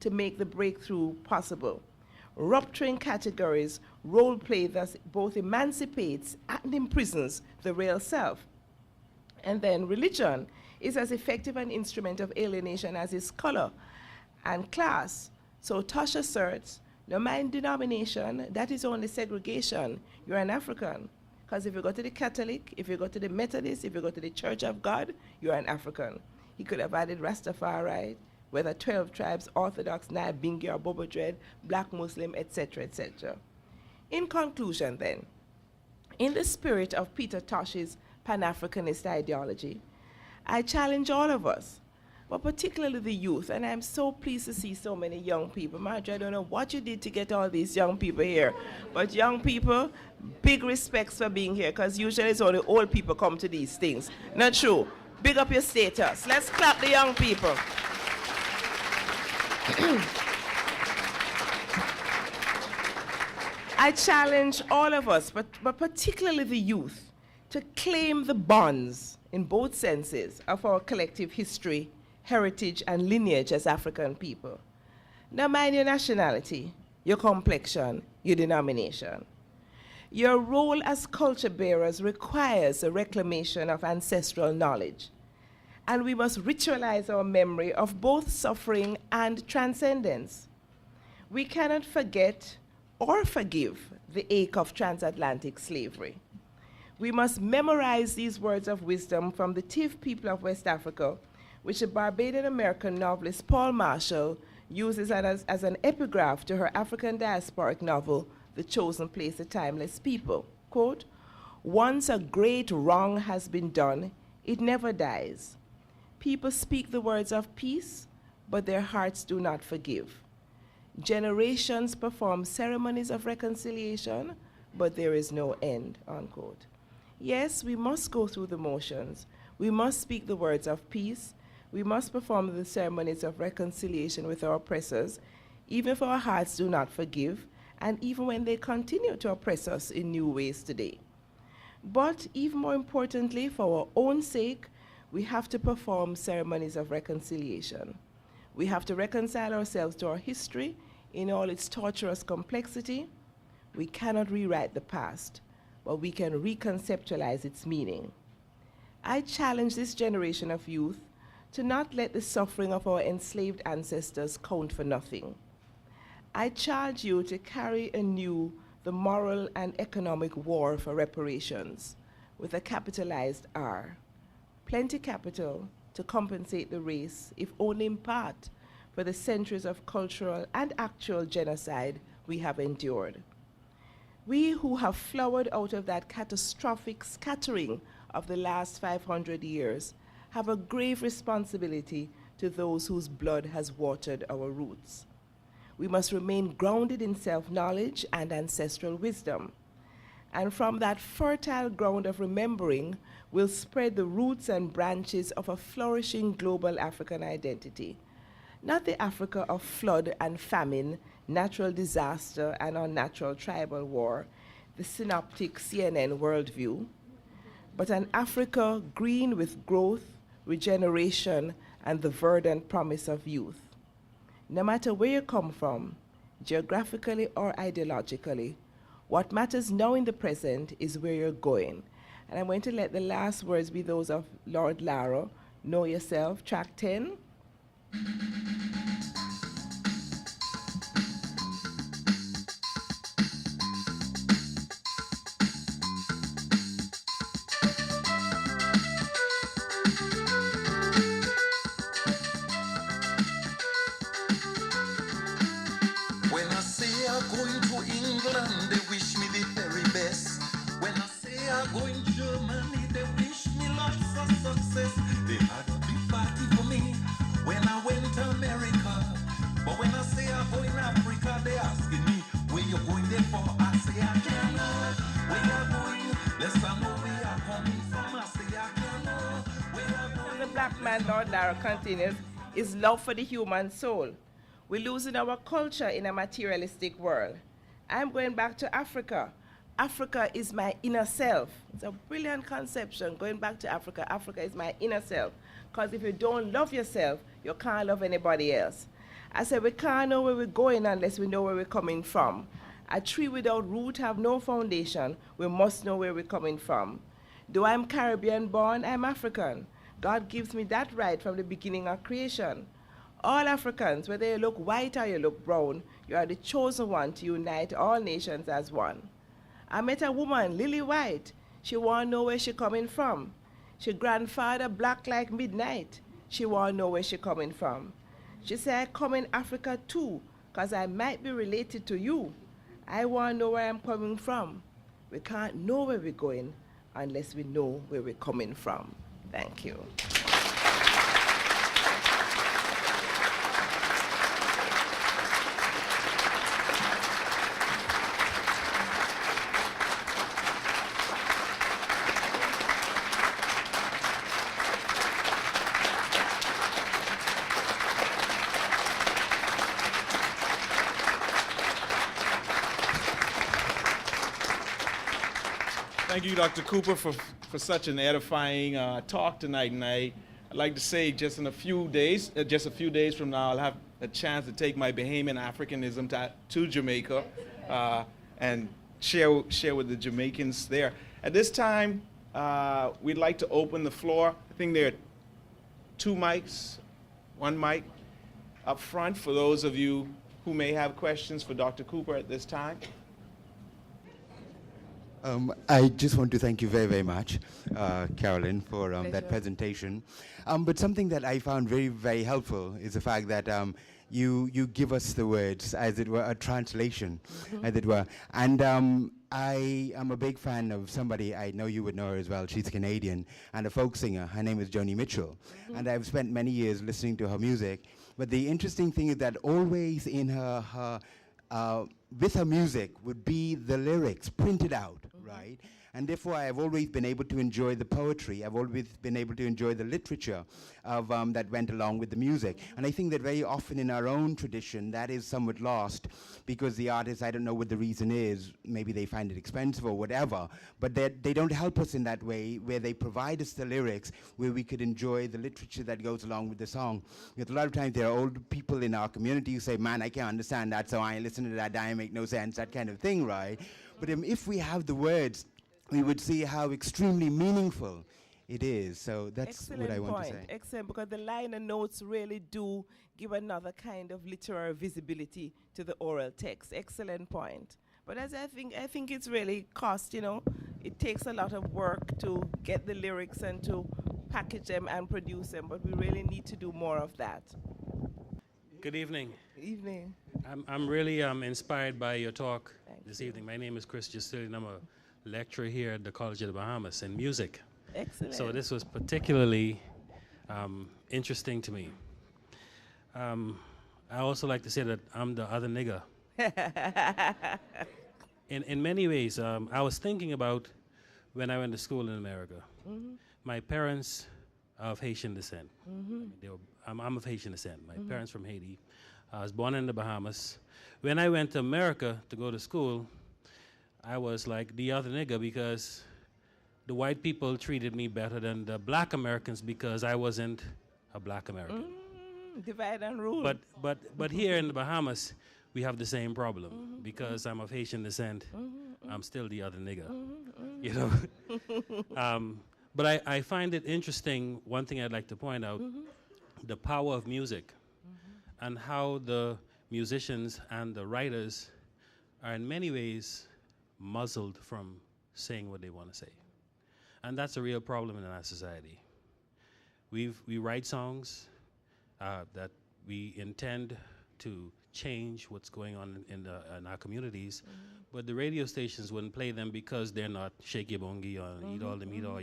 to make the breakthrough possible. Rupturing categories, role play thus both emancipates and imprisons the real self. And then religion is as effective an instrument of alienation as is color and class. So Tosh asserts, no mind denomination, that is only segregation. You're an African. Because if you go to the Catholic, if you go to the Methodist, if you go to the Church of God, you're an African. He could have added Rastafari, whether 12 tribes, Orthodox, Nai, Bingi, or Bobo Dread, Black Muslim, etc., etc. In conclusion then, in the spirit of Peter Tosh's Pan-Africanist ideology, I challenge all of us, but particularly the youth, and I'm so pleased to see so many young people. Marjorie, I don't know what you did to get all these young people here, but young people, big respects for being here, because usually it's only old people come to these things. Not true. Big up your status. Let's clap the young people. I challenge all of us, but particularly the youth, to claim the bonds, in both senses, of our collective history, heritage, and lineage as African people. Now mind your nationality, your complexion, your denomination. Your role as culture bearers requires a reclamation of ancestral knowledge, and we must ritualize our memory of both suffering and transcendence. We cannot forget or forgive the ache of transatlantic slavery. We must memorize these words of wisdom from the Tiv people of West Africa, which the Barbadian-American novelist Paul Marshall uses as an epigraph to her African diasporic novel, The Chosen Place, A Timeless People. Quote, "Once a great wrong has been done, it never dies. People speak the words of peace, but their hearts do not forgive. Generations perform ceremonies of reconciliation, but there is no end," unquote. Yes, we must go through the motions. We must speak the words of peace. We must perform the ceremonies of reconciliation with our oppressors, even if our hearts do not forgive, and even when they continue to oppress us in new ways today. But even more importantly, for our own sake, we have to perform ceremonies of reconciliation. We have to reconcile ourselves to our history in all its torturous complexity. We cannot rewrite the past, but we can reconceptualize its meaning. I challenge this generation of youth to not let the suffering of our enslaved ancestors count for nothing. I charge you to carry anew the moral and economic war for reparations with a capitalized R. Plenty capital to compensate the race, if only in part, for the centuries of cultural and actual genocide we have endured. We who have flowered out of that catastrophic scattering of the last 500 years have a grave responsibility to those whose blood has watered our roots. We must remain grounded in self-knowledge and ancestral wisdom. And from that fertile ground of remembering, we'll spread the roots and branches of a flourishing global African identity. Not the Africa of flood and famine, natural disaster, and unnatural tribal war, the synoptic CNN worldview, but an Africa green with growth, regeneration, and the verdant promise of youth. No matter where you come from, geographically or ideologically, what matters now in the present is where you're going. And I'm going to let the last words be those of Lord Lara, Know Yourself, track 10. Lord Lara continues, is love for the human soul. We're losing our culture in a materialistic world. I'm going back to Africa. Africa is my inner self. It's a brilliant conception, going back to Africa. Africa is my inner self. Because if you don't love yourself, you can't love anybody else. I said we can't know where we're going unless we know where we're coming from. A tree without root have no foundation. We must know where we're coming from. Though I'm Caribbean born, I'm African. God gives me that right from the beginning of creation. All Africans, whether you look white or you look brown, you are the chosen one to unite all nations as one. I met a woman, Lily White. She want to know where she coming from. She grandfather black like midnight. She want to know where she coming from. She said, I come in Africa too, because I might be related to you. I want to know where I'm coming from. We can't know where we're going unless we know where we're coming from. Thank you. Thank you, Dr. Cooper, for such an edifying talk tonight. And I'd like to say just a few days from now, I'll have a chance to take my Bahamian Africanism to Jamaica and share with the Jamaicans there. At this time, we'd like to open the floor. I think there are 2 mics, 1 mic up front for those of you who may have questions for Dr. Cooper at this time. I just want to thank you very, very much, Carolyn, for that presentation. But something that I found very, very helpful is the fact that you give us the words, as it were, a translation, as it were. And I am a big fan of somebody, I know you would know her as well, she's Canadian, and a folk singer. Her name is Joni Mitchell. And I've spent many years listening to her music. But the interesting thing is that always in with her music would be the lyrics printed out, right? And therefore, I have always been able to enjoy the poetry. I've always been able to enjoy the literature of that went along with the music. And I think that very often in our own tradition, that is somewhat lost because the artists, I don't know what the reason is, maybe they find it expensive or whatever, but they don't help us in that way where they provide us the lyrics where we could enjoy the literature that goes along with the song. Because a lot of times there are old people in our community who say, man, I can't understand that, so I ain't listening to that, that make no sense, that kind of thing, right? But if we have the words, we would see how extremely meaningful it is. So that's what I want to say. Excellent, because the liner notes really do give another kind of literary visibility to the oral text. Excellent point. But as I think it's really cost, it takes a lot of work to get the lyrics and to package them and produce them, but we really need to do more of that. Good evening. Evening. I'm really inspired by your talk this evening. My name is Chris Justillion. I'm a lecturer here at the College of the Bahamas in music. Excellent. So this was particularly interesting to me. I also like to say that I'm the other nigger. In many ways, I was thinking about when I went to school in America. My parents are of Haitian descent. I'm of Haitian descent. My parents from Haiti. I was born in the Bahamas. When I went to America to go to school, I was like the other nigger because the white people treated me better than the black Americans because I wasn't a black American. Divide and rule. But here in the Bahamas, we have the same problem because I'm of Haitian descent. I'm still the other nigger, But I find it interesting. One thing I'd like to point out: the power of music, and how the musicians and the writers are in many ways muzzled from saying what they want to say. And that's a real problem in our society. We write songs that we intend to change what's going on in our communities, but the radio stations wouldn't play them because they're not Shake Your Bongi or Eat All the Meat or